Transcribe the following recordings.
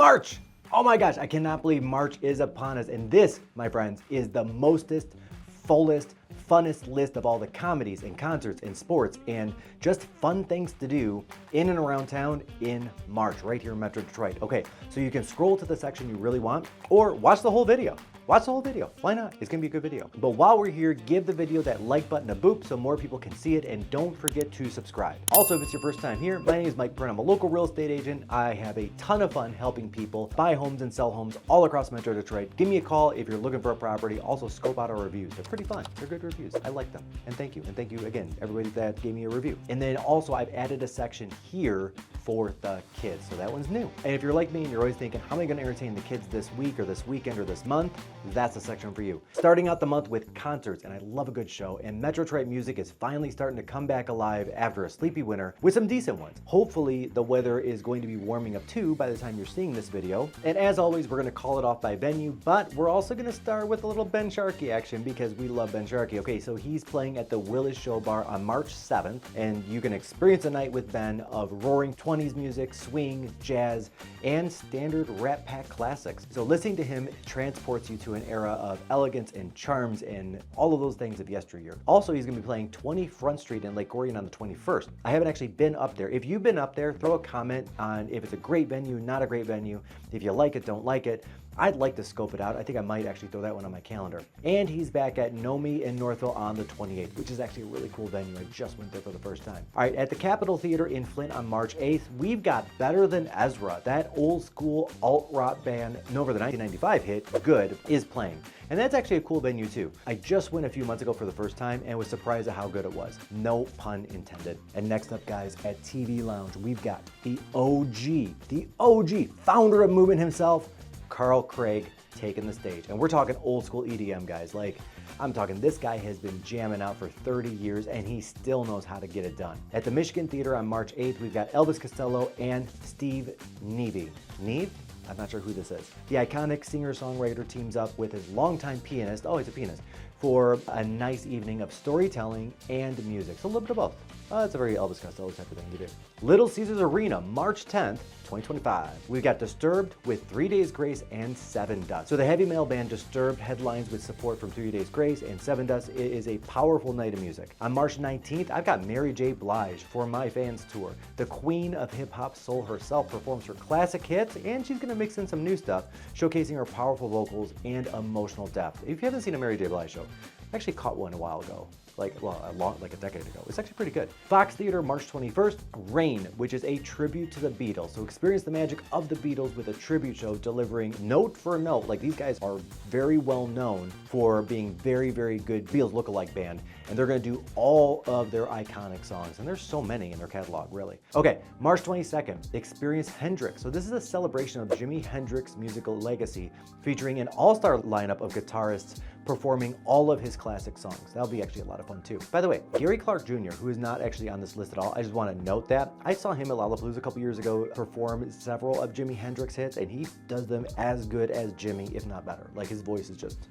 March! Oh my gosh, I cannot believe March is upon us. And this, my friends, is the mostest, fullest, funnest list of all the comedies and concerts and sports and just fun things to do in and around town in March, right here in Metro Detroit. Okay, so you can scroll to the section you really want or watch the whole video. Watch the whole video. Why not? It's gonna be a good video. But while we're here, give the video that like button a boop so more people can see it, and don't forget to subscribe. Also, if it's your first time here, my name is Mike Perna. I'm a local real estate agent. I have a ton of fun helping people buy homes and sell homes all across Metro Detroit. Give me a call if you're looking for a property. Also, scope out our reviews. They're pretty fun. They're good reviews. I like them. And thank you. And thank you again, everybody that gave me a review. And then also, I've added a section here for the kids. So that one's new. And if you're like me and you're always thinking, how am I gonna entertain the kids this week or this weekend or this month? That's a section for you. Starting out the month with concerts, and I love a good show, and Metro Detroit music is finally starting to come back alive after a sleepy winter with some decent ones. Hopefully the weather is going to be warming up too by the time you're seeing this video. And as always, we're gonna call it off by venue, but we're also gonna start with a little Ben Sharkey action because we love Ben Sharkey. Okay, so he's playing at the Willis Show Bar on March 7th, and you can experience a night with Ben of roaring 20s music, swing, jazz, and standard Rat Pack classics. So listening to him transports you to an era of elegance and charms and all of those things of yesteryear. Also, he's gonna be playing 20 Front Street in Lake Orion on the 21st. I haven't actually been up there. If you've been up there, throw a comment on if it's a great venue, not a great venue, if you like it, don't like it. I'd like to scope it out. I think I might actually throw that one on my calendar. And he's back at Nomi in Northville on the 28th, which is actually a really cool venue. I just went there for the first time. All right, at the Capitol Theater in Flint on March 8th, we've got Better Than Ezra. That old school alt-rock band known for the 1995 hit, Good, is playing. And that's actually a cool venue too. I just went a few months ago for the first time and was surprised at how good it was. No pun intended. And next up, guys, at TV Lounge, we've got the OG, founder of Movement himself, Carl Craig, taking the stage. And we're talking old school EDM, guys. Like, I'm talking this guy has been jamming out for 30 years and he still knows how to get it done. At the Michigan Theater on March 8th, we've got Elvis Costello and Steve Neve. Neve? I'm not sure who this is. The iconic singer-songwriter teams up with his longtime pianist, oh, he's a pianist, for a nice evening of storytelling and music. So a little bit of both. It's a very Elvis Costello type of thing to do. Little Caesars Arena, March 10th, 2025. We've got Disturbed with 3 Days Grace and Seven Dust. So the heavy metal band Disturbed headlines with support from 3 Days Grace and Seven Dust. It is a powerful night of music. On March 19th, I've got Mary J. Blige for My Fans Tour. The queen of hip hop soul herself performs her classic hits, and she's gonna mix in some new stuff, showcasing her powerful vocals and emotional depth. If you haven't seen a Mary J. Blige show, I actually caught one a while ago. Like a decade ago. It's actually pretty good. Fox Theater, March 21st, Rain, which is a tribute to the Beatles. So experience the magic of the Beatles with a tribute show delivering note for note. Like, these guys are very well known for being very, very good Beatles lookalike band. And they're gonna do all of their iconic songs. And there's so many in their catalog, really. Okay, March 22nd, experience Hendrix. So this is a celebration of Jimi Hendrix's musical legacy, featuring an all-star lineup of guitarists performing all of his classic songs. That'll be actually a lot of fun too. By the way, Gary Clark Jr., who is not actually on this list at all, I just want to note that. I saw him at Lollapalooza a couple years ago perform several of Jimi Hendrix hits, and he does them as good as Jimi, if not better. Like, his voice is just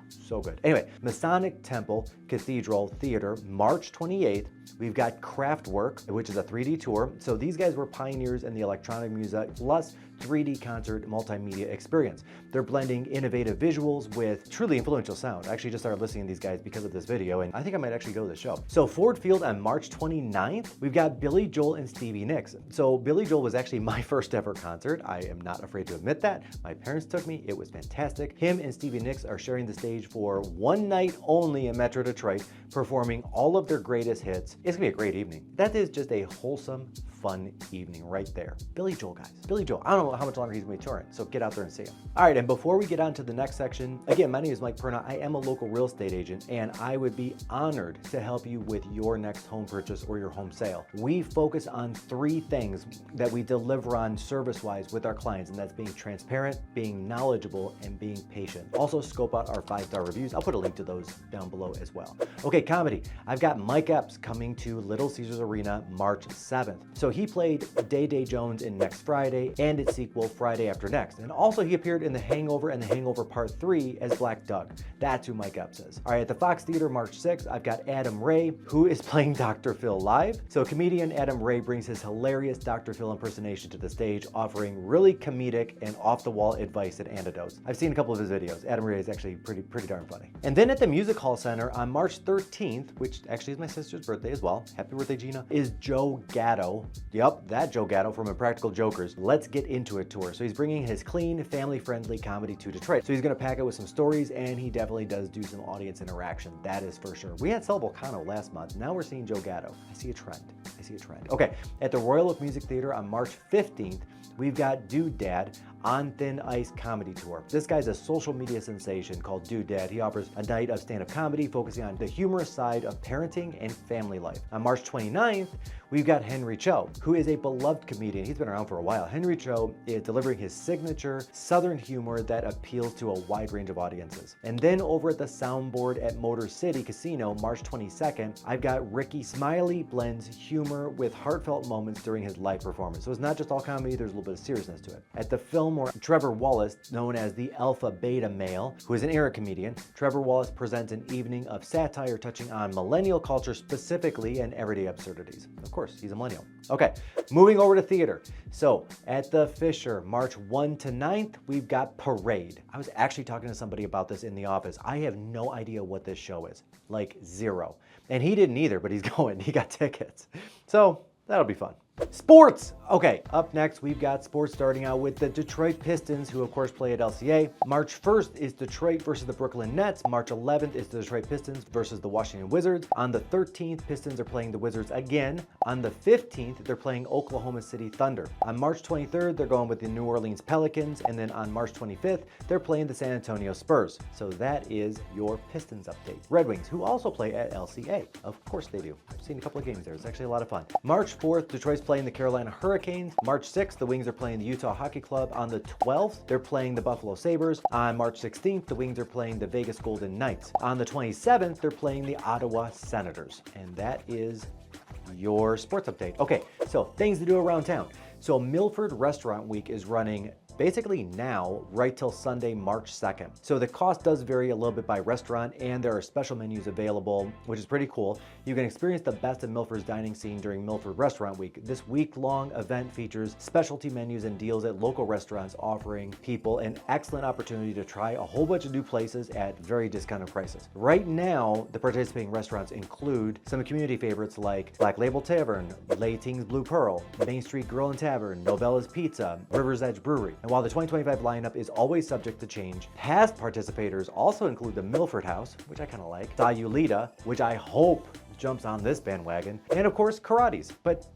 so good. Anyway, Masonic Temple Cathedral Theater, March 28th. We've got Kraftwerk, which is a 3D tour. So these guys were pioneers in the electronic music plus 3D concert multimedia experience. They're blending innovative visuals with truly influential sound. I actually just started listening to these guys because of this video, and I think I might actually go to the show. So Ford Field on March 29th, we've got Billy Joel and Stevie Nicks. So Billy Joel was actually my first ever concert. I am not afraid to admit that. My parents took me. It was fantastic. Him and Stevie Nicks are sharing the stage for one night only in Metro Detroit, performing all of their greatest hits. It's gonna be a great evening. That is just a wholesome, fun evening right there. Billy Joel, guys. Billy Joel. I don't know how much longer he's gonna be touring, so get out there and see him. All right, and before we get on to the next section, again, my name is Mike Perna. I am a local real estate agent, and I would be honored to help you with your next home purchase or your home sale. We focus on 3 things that we deliver on service-wise with our clients, and that's being transparent, being knowledgeable, and being patient. Also, scope out our 5-star reviews. I'll put a link to those down below as well. Okay, comedy. I've got Mike Epps coming to Little Caesars Arena March 7th. So he played Day Day Jones in Next Friday and its sequel Friday After Next. And also he appeared in The Hangover and The Hangover Part 3 as Black Doug. That's who Mike Epps is. All right, at the Fox Theater March 6th, I've got Adam Ray, who is playing Dr. Phil live. So comedian Adam Ray brings his hilarious Dr. Phil impersonation to the stage, offering really comedic and off-the-wall advice and antidotes. I've seen a couple of his videos. Adam Ray is actually pretty darn funny. And then at the Music Hall Center on March 13th, which actually is my sister's birthday as well, happy birthday Gina, is Joe Gatto. Yep, that Joe Gatto from Impractical Jokers. Let's Get Into It tour. So he's bringing his clean, family-friendly comedy to Detroit. So he's gonna pack it with some stories, and he definitely does do some audience interaction. That is for sure. We had Sal Volcano last month. Now we're seeing Joe Gatto. I see a trend. Okay, at the Royal Oak Music Theater on March 15th, we've got Dude Dad on Thin Ice comedy tour. This guy's a social media sensation called Dude Dad. He offers a night of stand-up comedy focusing on the humorous side of parenting and family life. On March 29th, we've got Henry Cho, who is a beloved comedian. He's been around for a while. Henry Cho is delivering his signature Southern humor that appeals to a wide range of audiences. And then over at the Soundboard at Motor City Casino, March 22nd, I've got Ricky Smiley blends humor with heartfelt moments during his live performance. So it's not just all comedy, there's a little bit of seriousness to it. At the Fillmore, Trevor Wallace, known as the Alpha Beta Male, who is an era comedian, Trevor Wallace presents an evening of satire touching on millennial culture specifically and everyday absurdities. Of course, he's a millennial. Okay, moving over to theater. So at the Fisher, March 1 to 9th, we've got Parade. I was actually talking to somebody about this in the office. I have no idea what this show is, like zero. And he didn't either, but he's going, he got tickets. So that'll be fun. Sports! Okay, up next we've got sports starting out with the Detroit Pistons, who of course play at LCA. March 1st is Detroit versus the Brooklyn Nets. March 11th is the Detroit Pistons versus the Washington Wizards. On the 13th, Pistons are playing the Wizards again. On the 15th, they're playing Oklahoma City Thunder. On March 23rd, they're going with the New Orleans Pelicans. And then on March 25th, they're playing the San Antonio Spurs. So that is your Pistons update. Red Wings, who also play at LCA. Of course they do. I've seen a couple of games there. It's actually a lot of fun. March 4th, Detroit's playing the Carolina Hurricanes. March 6th, the Wings are playing the Utah Hockey Club. On the 12th, they're playing the Buffalo Sabres. On March 16th, the Wings are playing the Vegas Golden Knights. On the 27th, they're playing the Ottawa Senators. And that is your sports update. Okay, so things to do around town. So Milford Restaurant Week is running basically now right till Sunday, March 2nd. So the cost does vary a little bit by restaurant, and there are special menus available, which is pretty cool. You can experience the best of Milford's dining scene during Milford Restaurant Week. This week-long event features specialty menus and deals at local restaurants, offering people an excellent opportunity to try a whole bunch of new places at very discounted prices. Right now, the participating restaurants include some community favorites like Black Label Tavern, Leiting's Blue Pearl, Main Street Grill and Tavern, Novella's Pizza, River's Edge Brewery. And while the 2025 lineup is always subject to change, past participators also include the Milford House, which I kind of like, Sayulita, which I hope jumps on this bandwagon, and of course, Karate's. But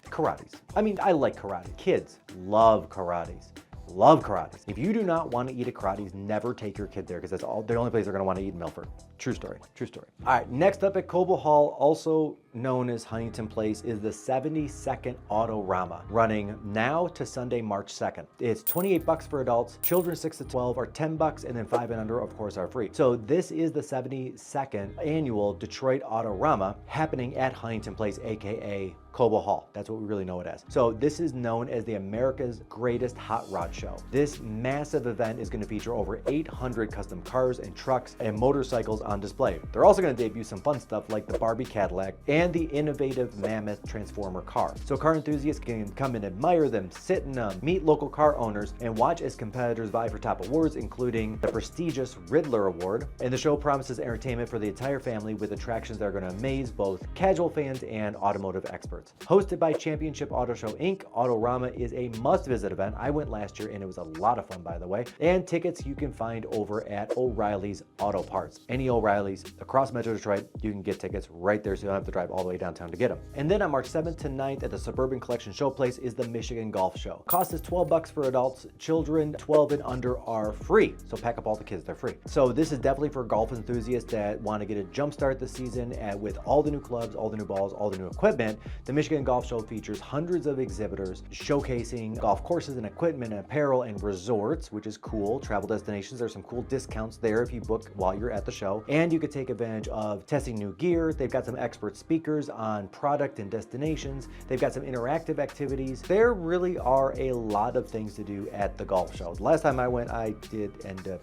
Karate's. I mean, I like karate. Kids love Karate's. Love Karate's. If you do not want to eat at Karate's, never take your kid there, because that's the only place they're going to want to eat in Milford. True story. True story. All right, next up at Cobo Hall, also known as Huntington Place, is the 72nd Autorama, running now to Sunday, March 2nd. It's $28 for adults. Children 6 to 12 are $10, and then 5 and under, of course, are free. So this is the 72nd annual Detroit Autorama happening at Huntington Place, aka Cobo Hall. That's what we really know it as. So this is known as the America's Greatest Hot Rod Show. This massive event is going to feature over 800 custom cars and trucks and motorcycles on display. They're also going to debut some fun stuff like the Barbie Cadillac and the innovative Mammoth Transformer car. So car enthusiasts can come and admire them, sit in them, meet local car owners, and watch as competitors vie for top awards, including the prestigious Riddler Award. And the show promises entertainment for the entire family with attractions that are going to amaze both casual fans and automotive experts. Hosted by Championship Auto Show Inc., Autorama is a must-visit event. I went last year and it was a lot of fun, by the way. And tickets you can find over at O'Reilly's Auto Parts. Any O'Reilly's across Metro Detroit, you can get tickets right there, so you don't have to drive all the way downtown to get them. And then on March 7th to 9th at the Suburban Collection Showplace is the Michigan Golf Show. Cost is $12 for adults. Children 12 and under are free. So pack up all the kids, they're free. So this is definitely for golf enthusiasts that want to get a jump start this season with all the new clubs, all the new balls, all the new equipment. The Michigan Golf Show features hundreds of exhibitors showcasing golf courses and equipment and apparel and resorts, which is cool. Travel destinations, there's some cool discounts there if you book while you're at the show. And you could take advantage of testing new gear. They've got some expert speakers on product and destinations. They've got some interactive activities. There really are a lot of things to do at the golf show. The last time I went, I did end up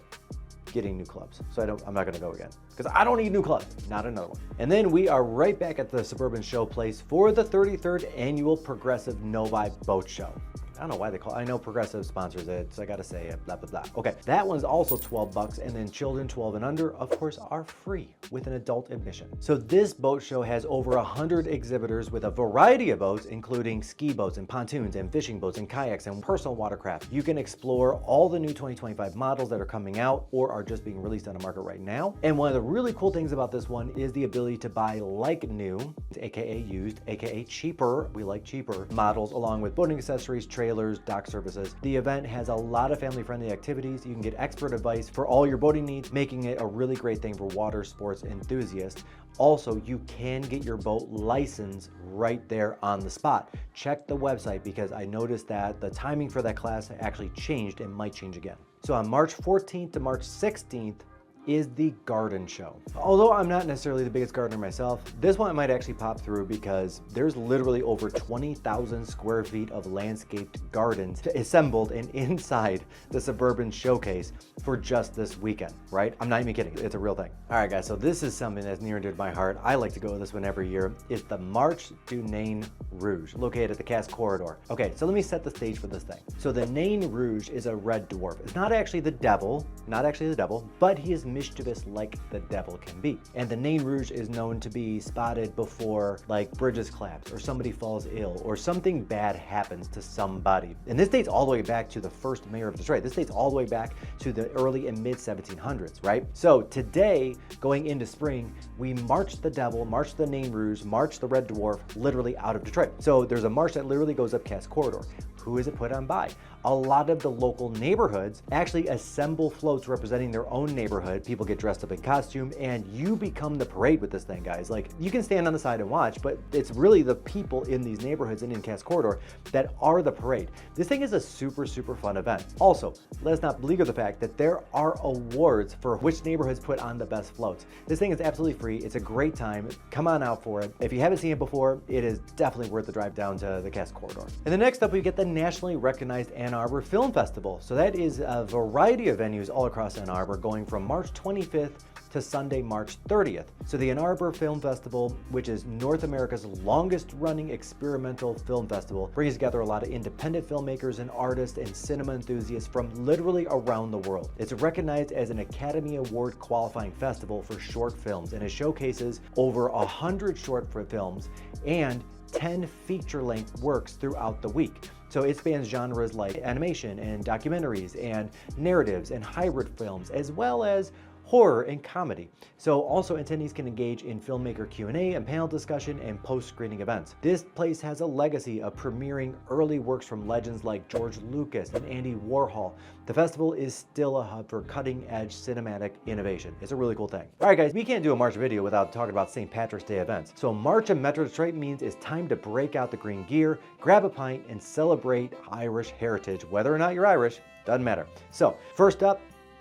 getting new clubs. So I'm not gonna go again because I don't need new clubs, not another one. And then we are right back at the Suburban Showplace for the 33rd annual Progressive Novi Boat Show. I don't know why they call it. I know Progressive sponsors it, so I gotta say it, blah, blah, blah. Okay, that one's also 12 bucks, and then children 12 and under, of course, are free with an adult admission. So this boat show has over 100 exhibitors with a variety of boats, including ski boats and pontoons and fishing boats and kayaks and personal watercraft. You can explore all the new 2025 models that are coming out or are just being released on the market right now. And one of the really cool things about this one is the ability to buy like new, AKA used, AKA cheaper, we like cheaper, models along with boating accessories, trailers, dock services. The event has a lot of family-friendly activities. You can get expert advice for all your boating needs, making it a really great thing for water sports enthusiasts. Also, you can get your boat license right there on the spot. Check the website because I noticed that the timing for that class actually changed and might change again. So on March 14th to March 16th, is the garden show. Although I'm not necessarily the biggest gardener myself, this one might actually pop through because there's literally over 20,000 square feet of landscaped gardens assembled and inside the Suburban Showcase for just this weekend, right? I'm not even kidding, it's a real thing. All right guys, so this is something that's near and dear to my heart. I like to go to this one every year. It's the Marche du Nain Rouge, located at the Casse Corridor. Okay, so let me set the stage for this thing. So the Nain Rouge is a red dwarf. It's not actually the devil, but he is mischievous like the devil can be. And the Nain Rouge is known to be spotted before like bridges collapse or somebody falls ill or something bad happens to somebody. And this dates all the way back to the first mayor of Detroit. This dates all the way back to the early and mid 1700s, right? So today, going into spring, we march the devil, march the Nain Rouge, march the red dwarf literally out of Detroit. So there's a march that literally goes up Casse Corridor. Who is it put on by? A lot of the local neighborhoods actually assemble floats representing their own neighborhood. People get dressed up in costume and you become the parade with this thing, guys. Like, you can stand on the side and watch, but it's really the people in these neighborhoods and in Casse Corridor that are the parade. This thing is a super, super fun event. Also, let's not beleaguer the fact that there are awards for which neighborhoods put on the best floats. This thing is absolutely free. It's a great time. Come on out for it. If you haven't seen it before, it is definitely worth the drive down to the Casse Corridor. And then next up, we get the nationally recognized Ann Arbor Film Festival. So that is a variety of venues all across Ann Arbor going from March 25th to Sunday, March 30th. So the Ann Arbor Film Festival, which is North America's longest running experimental film festival, brings together a lot of independent filmmakers and artists and cinema enthusiasts from literally around the world. It's recognized as an Academy Award qualifying festival for short films, and it showcases over 100 short films and 10 feature-length works throughout the week. So it spans genres like animation and documentaries and narratives and hybrid films, as well as horror and comedy. So also attendees can engage in filmmaker Q&A and panel discussion and post-screening events. This place has a legacy of premiering early works from legends like George Lucas and Andy Warhol. The festival is still a hub for cutting-edge cinematic innovation. It's a really cool thing. All right guys, we can't do a March video without talking about St. Patrick's Day events. So March in Metro Detroit means it's time to break out the green gear, grab a pint, and celebrate Irish heritage. Whether or not you're Irish, doesn't matter. So first up,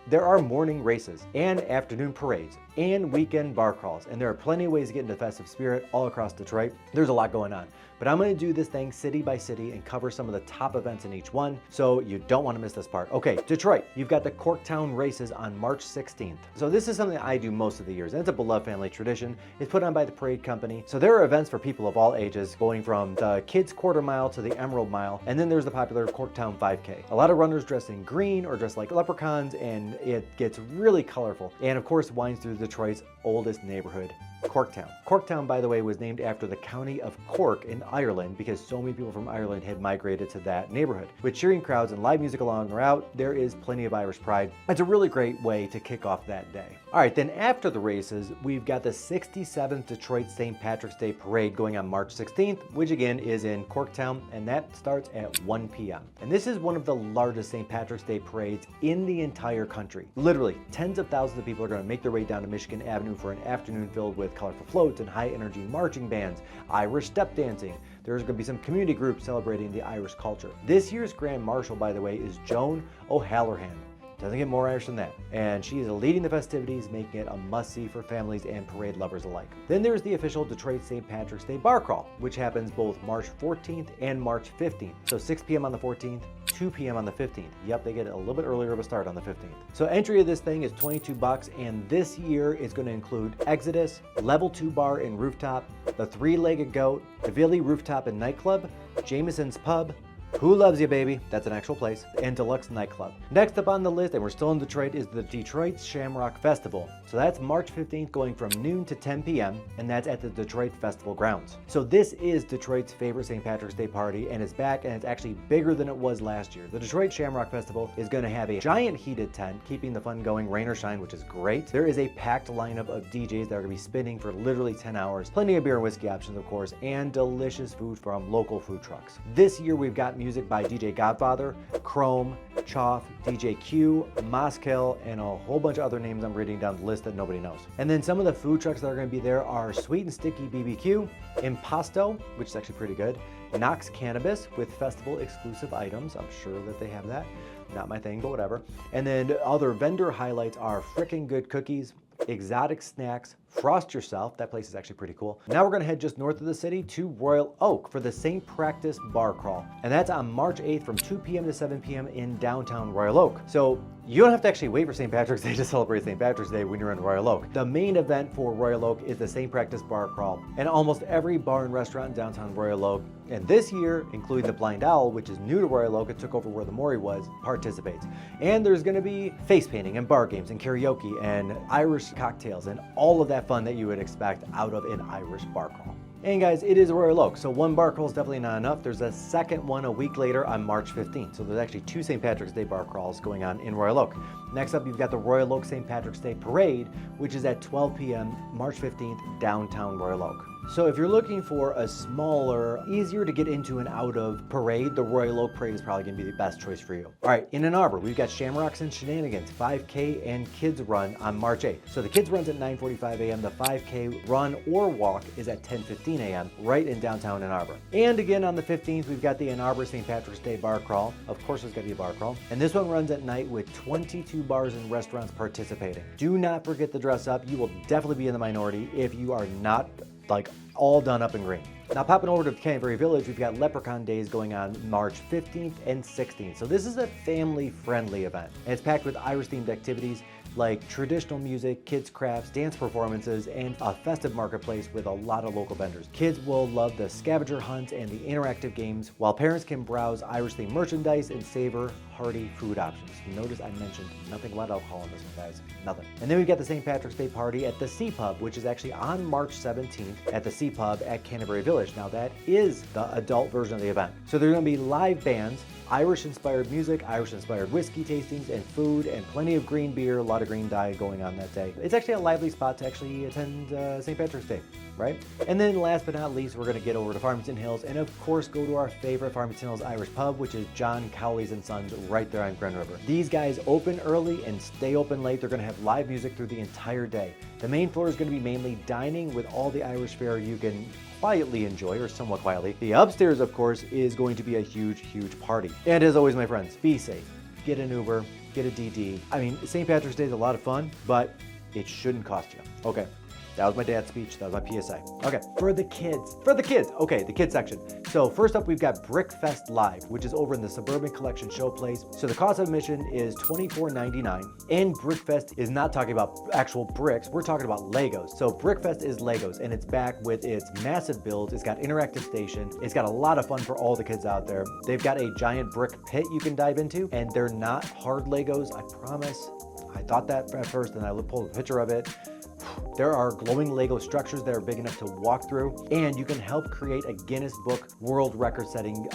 there are morning races and afternoon parades and weekend bar crawls, and there are plenty of ways to get into the festive spirit all across Detroit. There's a lot going on, but I'm gonna do this thing city by city and cover some of the top events in each one, so you don't wanna miss this part. Okay, Detroit, you've got the Corktown races on March 16th. So this is something I do most of the years, and it's a beloved family tradition. It's put on by the Parade Company. So there are events for people of all ages, going from the kids' quarter mile to the Emerald Mile, and then there's the popular Corktown 5K. A lot of runners dressed in green or dressed like leprechauns, and it gets really colorful. And of course, winds through Detroit's oldest neighborhood, Corktown. Corktown, by the way, was named after the county of Cork in Ireland because so many people from Ireland had migrated to that neighborhood. With cheering crowds and live music along the route, there is plenty of Irish pride. It's a really great way to kick off that day. All right, then after the races, we've got the 67th Detroit St. Patrick's Day Parade going on March 16th, which again is in Corktown, and that starts at 1 p.m. And this is one of the largest St. Patrick's Day parades in the entire country. Literally, tens of thousands of people are going to make their way down to Michigan Avenue for an afternoon filled with colorful floats and high-energy marching bands, Irish step dancing. There's going to be some community groups celebrating the Irish culture. This year's Grand Marshal, by the way, is Joan O'Halloran. Doesn't get more Irish than that. And she is leading the festivities, making it a must-see for families and parade lovers alike. Then there's the official Detroit St. Patrick's Day Bar Crawl, which happens both March 14th and March 15th. So 6 p.m. on the 14th, 2 p.m. on the 15th. Yep, they get a little bit earlier of a start on the 15th. So entry of this thing is $22, and this year is going to include Exodus, Level 2 Bar and Rooftop, the Three-Legged Goat, the Villi Rooftop and Nightclub, Jameson's Pub, Who Loves You Baby, that's an actual place, and Deluxe Nightclub. Next up on the list, and we're still in Detroit, is the Detroit Shamrock Festival. So that's March 15th going from noon to 10 p.m. and that's at the Detroit Festival grounds. So this is Detroit's favorite St. Patrick's Day party, and it's back, and it's actually bigger than it was last year. The Detroit Shamrock Festival is going to have a giant heated tent, keeping the fun going rain or shine, which is great. There is a packed lineup of DJs that are going to be spinning for literally 10 hours. Plenty of beer and whiskey options, of course, and delicious food from local food trucks. This year we've got music by DJ Godfather, Chrome, Choff, DJ Q, Moskel, and a whole bunch of other names I'm reading down the list that nobody knows. And then some of the food trucks that are going to be there are Sweet and Sticky BBQ, Impasto, which is actually pretty good, Knox Cannabis with festival exclusive items. I'm sure that they have that. Not my thing, but whatever. And then other vendor highlights are Frickin' Good Cookies, Exotic Snacks, Frost Yourself, that place is actually pretty cool. Now we're gonna head just north of the city to Royal Oak for the St. Practice Bar Crawl. And that's on March 8th from 2 p.m. to 7 p.m. in downtown Royal Oak. So you don't have to actually wait for St. Patrick's Day to celebrate St. Patrick's Day when you're in Royal Oak. The main event for Royal Oak is the St. Practice Bar Crawl. And almost every bar and restaurant in downtown Royal Oak, and this year, including the Blind Owl, which is new to Royal Oak, it took over where the Maury was, participates. And there's gonna be face painting and bar games and karaoke and Irish cocktails and all of that fun that you would expect out of an Irish bar crawl. And guys, it is Royal Oak, so one bar crawl is definitely not enough. There's a second one a week later on March 15th. So there's actually 2 St. Patrick's Day bar crawls going on in Royal Oak. Next up, you've got the Royal Oak St. Patrick's Day Parade, which is at 12 p.m. March 15th, downtown Royal Oak. So if you're looking for a smaller, easier to get into and out of parade, the Royal Oak Parade is probably gonna be the best choice for you. All right, in Ann Arbor, we've got Shamrocks and Shenanigans, 5K and Kids Run on March 8th. So the Kids Run's at 9:45 a.m., the 5K run or walk is at 10:15 a.m., right in downtown Ann Arbor. And again, on the 15th, we've got the Ann Arbor St. Patrick's Day Bar Crawl. Of course, there's gonna be a bar crawl. And this one runs at night with 22 bars and restaurants participating. Do not forget to dress up. You will definitely be in the minority if you are not like all done up in green. Now popping over to Canterbury Village, we've got Leprechaun Days going on March 15th and 16th. So this is a family-friendly event, and it's packed with Irish-themed activities like traditional music, kids crafts, dance performances, and a festive marketplace with a lot of local vendors. Kids will love the scavenger hunts and the interactive games, while parents can browse Irish-themed merchandise and savor hearty food options. Notice I mentioned nothing about alcohol in this one, guys. Nothing. And then we've got the St. Patrick's Day party at the Sea Pub, which is actually on March 17th at the Sea Pub at Canterbury Village. Now that is the adult version of the event. So there's gonna be live bands, Irish-inspired music, Irish-inspired whiskey tastings, and food, and plenty of green beer, a lot of green dye going on that day. It's actually a lively spot to actually attend St. Patrick's Day, right? And then last but not least, we're gonna get over to Farmington Hills, and of course go to our favorite Farmington Hills Irish pub, which is John Cowley's and Sons right there on Grand River. These guys open early and stay open late. They're gonna have live music through the entire day. The main floor is gonna be mainly dining with all the Irish fare you can quietly enjoy, or somewhat quietly. The upstairs, of course, is going to be a huge, huge party. And as always, my friends, be safe. Get an Uber, get a DD. I mean, St. Patrick's Day is a lot of fun, but it shouldn't cost you. Okay. That was my dad's speech. That was my PSA. Okay, for the kids. Okay, the kids section. So first up, we've got Brickfest Live, which is over in the Suburban Collection Showplace. So the cost of admission is $24.99. And Brickfest is not talking about actual bricks. We're talking about Legos. So Brickfest is Legos, and it's back with its massive builds. It's got interactive station. It's got a lot of fun for all the kids out there. They've got a giant brick pit you can dive into, and they're not hard Legos, I promise. I thought that at first, and I pulled a picture of it. There are glowing Lego structures that are big enough to walk through, and you can help create a Guinness Book World Record-setting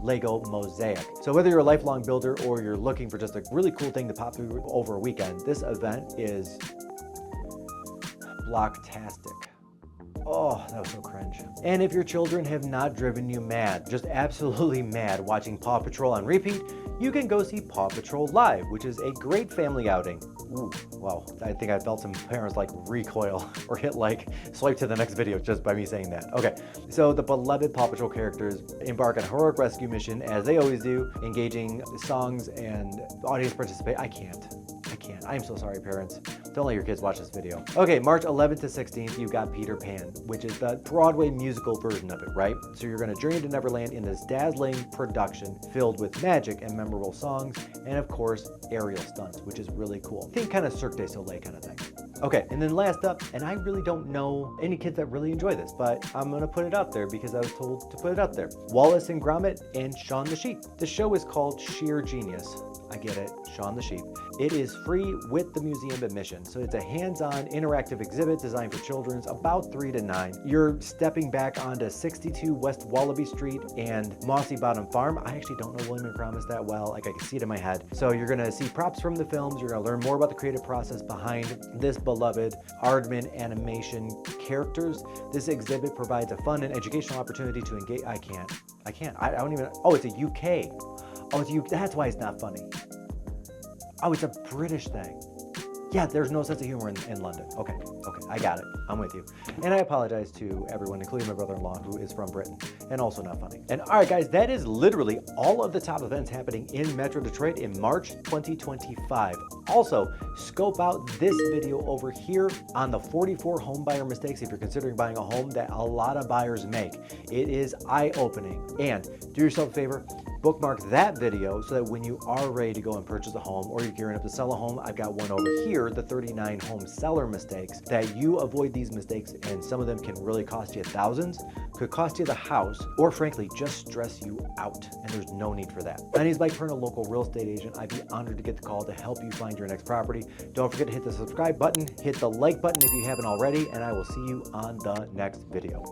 Lego mosaic. So whether you're a lifelong builder or you're looking for just a really cool thing to pop through over a weekend, this event is blocktastic. Oh, that was so cringe. And if your children have not driven you mad, just absolutely mad, watching Paw Patrol on repeat, you can go see Paw Patrol Live, which is a great family outing. Ooh, wow, I think I felt some parents like recoil or hit like swipe to the next video just by me saying that. Okay, so the beloved Paw Patrol characters embark on a heroic rescue mission as they always do, engaging songs and audience participate. I can't. I'm so sorry, parents. Don't let your kids watch this video. Okay, March 11th to 16th, you've got Peter Pan, which is the Broadway musical version of it, right? So you're gonna journey to Neverland in this dazzling production filled with magic and memorable songs, and of course, aerial stunts, which is really cool. Think kind of Cirque du Soleil kind of thing. Okay, and then last up, and I really don't know any kids that really enjoy this, but I'm gonna put it out there because I was told to put it out there. Wallace and Gromit and Shaun the Sheep. The show is called Sheer Genius. I get it, Shaun the Sheep. It is free with the museum admission. So it's a hands-on interactive exhibit designed for children about 3 to 9. You're stepping back onto 62 West Wallaby Street and Mossy Bottom Farm. I actually don't know William and Gromit that well, like I can see it in my head. So you're gonna see props from the films, you're gonna learn more about the creative process behind this beloved Aardman animation characters. This exhibit provides a fun and educational opportunity to engage. I don't even, oh, it's a UK. Oh, it's that's why it's not funny. Oh, it's a British thing. Yeah, there's no sense of humor in London. Okay, I got it. I'm with you. And I apologize to everyone, including my brother-in-law, who is from Britain, and also not funny. And all right, guys, that is literally all of the top events happening in Metro Detroit in March 2025. Also, scope out this video over here on the 44 home buyer mistakes if you're considering buying a home that a lot of buyers make. It is eye-opening. And do yourself a favor, bookmark that video so that when you are ready to go and purchase a home or you're gearing up to sell a home, I've got one over here, the 39 home seller mistakes, that you avoid these mistakes, and some of them can really cost you thousands, could cost you the house, or frankly, just stress you out, and there's no need for that. My name is Mike Perna, local real estate agent. I'd be honored to get the call to help you find your next property. Don't forget to hit the subscribe button, hit the like button if you haven't already, and I will see you on the next video.